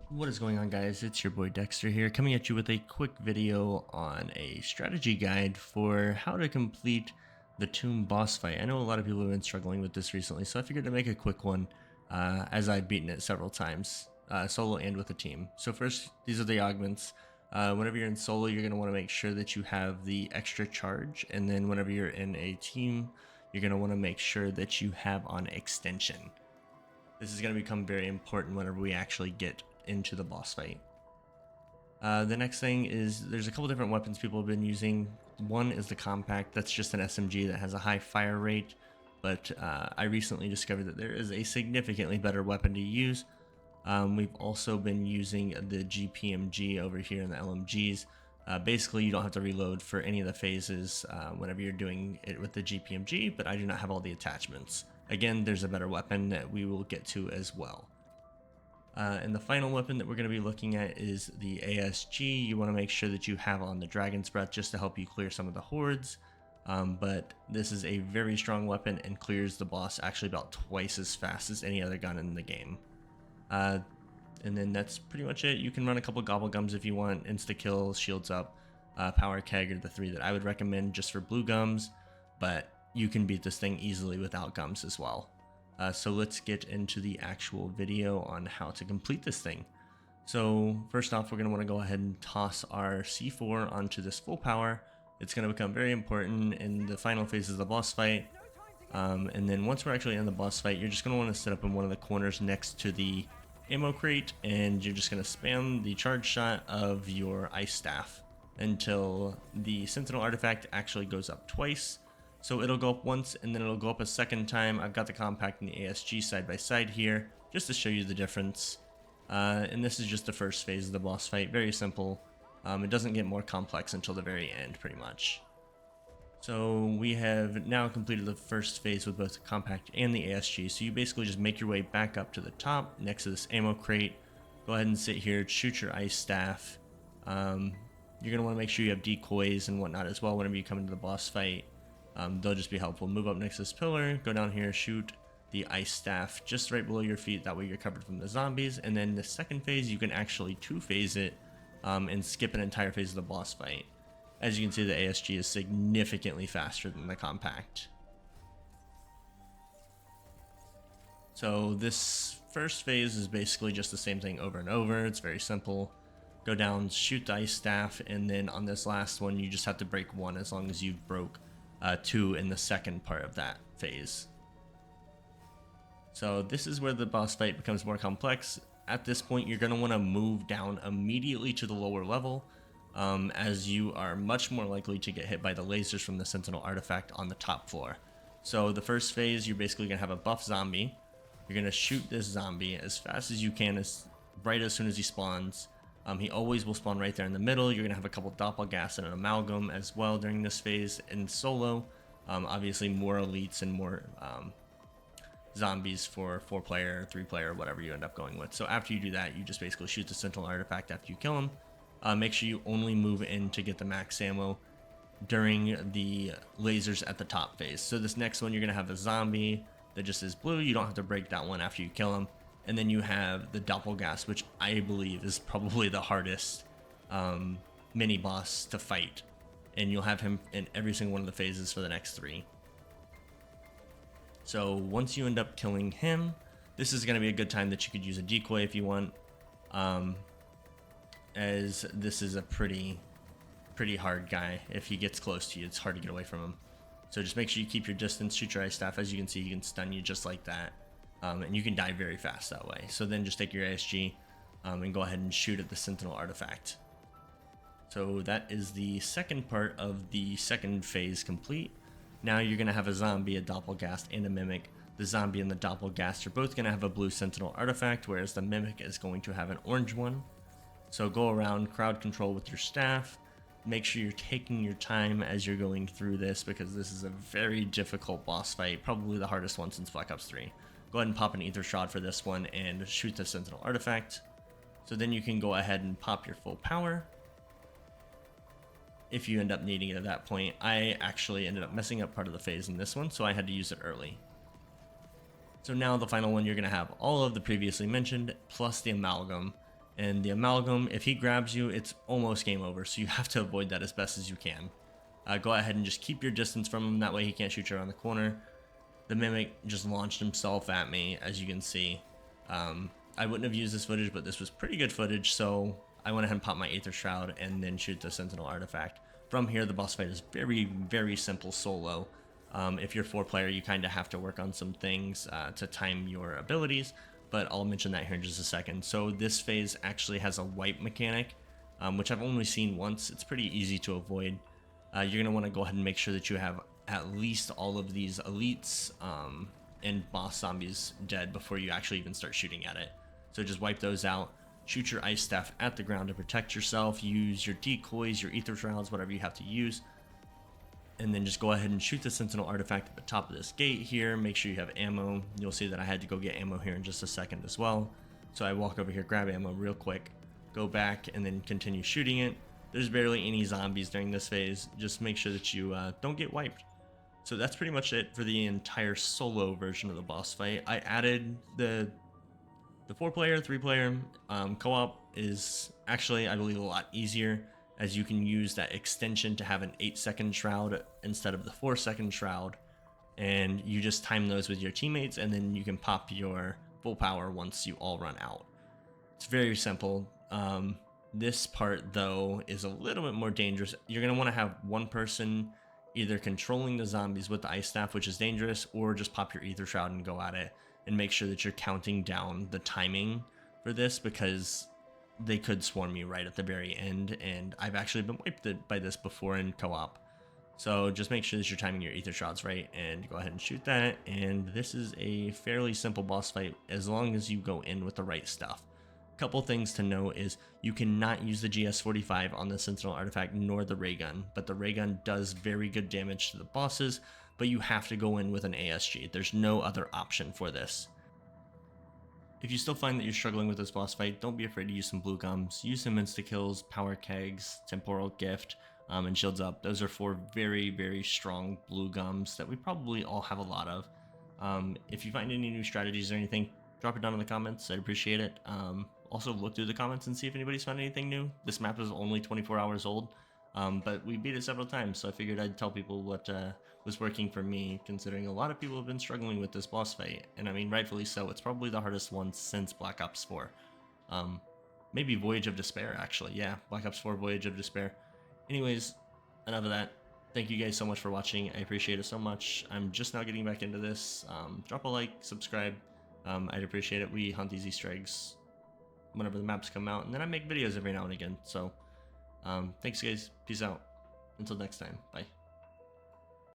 What is going on, guys? It's your boy Dexter here, coming at you with a quick video on a strategy guide for how to complete the tomb boss fight. I know a lot of people have been struggling with this recently, so I figured to make a quick one as I've beaten it several times, solo and with a team. So first, these are the augments. Whenever you're in solo, you're going to want to make sure that you have the extra charge, and then whenever you're in a team, you're going to want to make sure that you have on extension. This is going to become very important whenever we actually get into the boss fight. The next thing is there's a couple different weapons people have been using. One is the compact. That's just an SMG that has a high fire rate, but I recently discovered that there is a significantly better weapon to use. We've also been using the GPMG over here in the LMGs. Basically, you don't have to reload for any of the phases whenever you're doing it with the GPMG, but I do not have all the attachments. Again, there's a better weapon that we will get to as well. And the final weapon that we're going to be looking at is the ASG. You want to make sure that you have on the Dragon's Breath just to help you clear some of the hordes. But this is a very strong weapon and clears the boss actually about twice as fast as any other gun in the game. And then that's pretty much it. You can run a couple gobble gums if you want, insta kill, shields up, power keg are the three that I would recommend just for blue gums, but you can beat this thing easily without gums as well. So let's get into the actual video on how to complete this thing. So first off, we're going to want to go ahead and toss our C4 onto this full power. It's going to become very important in the final phases of the boss fight. And then once we're actually in the boss fight, you're just going to want to sit up in one of the corners next to the ammo crate, and you're just going to spam the charge shot of your ice staff until the sentinel artifact actually goes up twice. So it'll go up once and then it'll go up a second time. I've got the compact and the ASG side by side here just to show you the difference. And this is just the first phase of the boss fight. Very simple. It doesn't get more complex until the very end, pretty much. So we have now completed the first phase with both the compact and the ASG. So you basically just make your way back up to the top next to this ammo crate. Go ahead and sit here, shoot your ice staff. You're going to want to make sure you have decoys and whatnot as well whenever you come into the boss fight. They'll just be helpful. Move up next to this pillar, go down here, shoot the ice staff just right below your feet. That way you're covered from the zombies. And then the second phase, you can actually two-phase it and skip an entire phase of the boss fight. As you can see, the ASG is significantly faster than the compact. So this first phase is basically just the same thing over and over. It's very simple. Go down, shoot the ice staff, and then on this last one, you just have to break one as long as you broke two in the second part of that phase. So this is where the boss fight becomes more complex. At this point, you're going to want to move down immediately to the lower level, as you are much more likely to get hit by the lasers from the sentinel artifact on the top floor. So the first phase, you're basically going to have a buff zombie. You're going to shoot this zombie as fast as you can, right as soon as he spawns. He always will spawn right there in the middle. You're going to have a couple doppelgas and an amalgam as well during this phase. In solo, obviously more elites and more zombies for 4-player, 3-player, whatever you end up going with. So after you do that, you just basically shoot the sentinel artifact after you kill him. Make sure you only move in to get the max ammo during the lasers at the top phase. So this next one, you're going to have a zombie that just is blue. You don't have to break that one after you kill him. And then you have the doppelgas, which I believe is probably the hardest mini boss to fight. And you'll have him in every single one of the phases for the next 3. So once you end up killing him, this is going to be a good time that you could use a decoy if you want. As this is a pretty hard guy. If he gets close to you, it's hard to get away from him. So just make sure you keep your distance, shoot your ice staff. As you can see, he can stun you just like that. And you can die very fast that way. So then just take your ASG and go ahead and shoot at the sentinel artifact. So that is the second part of the second phase complete. Now you're going to have a zombie, a doppelgast, and a mimic. The zombie and the doppelgast are both going to have a blue sentinel artifact, whereas the mimic is going to have an orange one. So go around, crowd control with your staff. Make sure you're taking your time as you're going through this, because this is a very difficult boss fight, probably the hardest one since Black Ops 3. Go ahead and pop an ether shot for this one and shoot the sentinel artifact. So then you can go ahead and pop your full power if you end up needing it at that point. I actually ended up messing up part of the phase in this one, so I had to use it early. So now the final one, you're going to have all of the previously mentioned plus the amalgam, And the amalgam, if he grabs you, it's almost game over, so you have to avoid that as best as you can. Go ahead and just keep your distance from him, that way he can't shoot you around the corner. The Mimic just launched himself at me, as you can see. I wouldn't have used this footage, but this was pretty good footage, so I went ahead and popped my Aether Shroud and then shoot the Sentinel Artifact. From here, the boss fight is very, very simple solo. If you're 4-player, you kind of have to work on some things to time your abilities, but I'll mention that here in just a second. So this phase actually has a wipe mechanic, which I've only seen once. It's pretty easy to avoid. You're going to want to go ahead and make sure that you have at least all of these elites and boss zombies dead before you actually even start shooting at it. So just wipe those out, shoot your ice staff at the ground to protect yourself, use your decoys, your Aether Shrouds, whatever you have to use, and then just go ahead and shoot the Sentinel Artifact at the top of this gate here. Make sure you have ammo. You'll see that I had to go get ammo here in just a second as well. So I walk over here, grab ammo real quick, go back, and then continue shooting it. There's barely any zombies during this phase. Just make sure that you don't get wiped. So that's pretty much it for the entire solo version of the boss fight. I added the 4-player, 3-player co-op is actually, I believe, a lot easier, as you can use that extension to have an 8-second shroud instead of the 4-second shroud, and you just time those with your teammates, and then you can pop your full power once you all run out. It's very simple. This part, though, is a little bit more dangerous. You're going to want to have one person either controlling the zombies with the ice staff, which is dangerous, or just pop your Aether Shroud and go at it, and make sure that you're counting down the timing for this, because they could swarm you right at the very end, and I've actually been wiped by this before in co-op. So just make sure that you're timing your Aether Shrouds right, and go ahead and shoot that. And this is a fairly simple boss fight as long as you go in with the right stuff. Couple things to know is you cannot use the GS45 on the Sentinel Artifact nor the ray gun, but the ray gun does very good damage to the bosses, but you have to go in with an ASG. There's no other option for this. If you still find that you're struggling with this boss fight, don't be afraid to use some blue gums. Use some insta-kills, power kegs, temporal gift, and shields up. Those are 4 very, very strong blue gums that we probably all have a lot of. If you find any new strategies or anything, drop it down in the comments. I'd appreciate it. Also look through the comments and see if anybody's found anything new. This map is only 24 hours old, but we beat it several times, so I figured I'd tell people what was working for me, considering a lot of people have been struggling with this boss fight, and I mean, rightfully so. It's probably the hardest one since Black Ops 4. Maybe Voyage of Despair, actually. Yeah, Black Ops 4 Voyage of Despair. Anyways, enough of that. Thank you guys so much for watching. I appreciate it so much. I'm just now getting back into this. Drop a like, subscribe. I'd appreciate it. We hunt these Easter eggs whenever the maps come out, and then I make videos every now and again. So thanks guys, peace out, until next time, bye.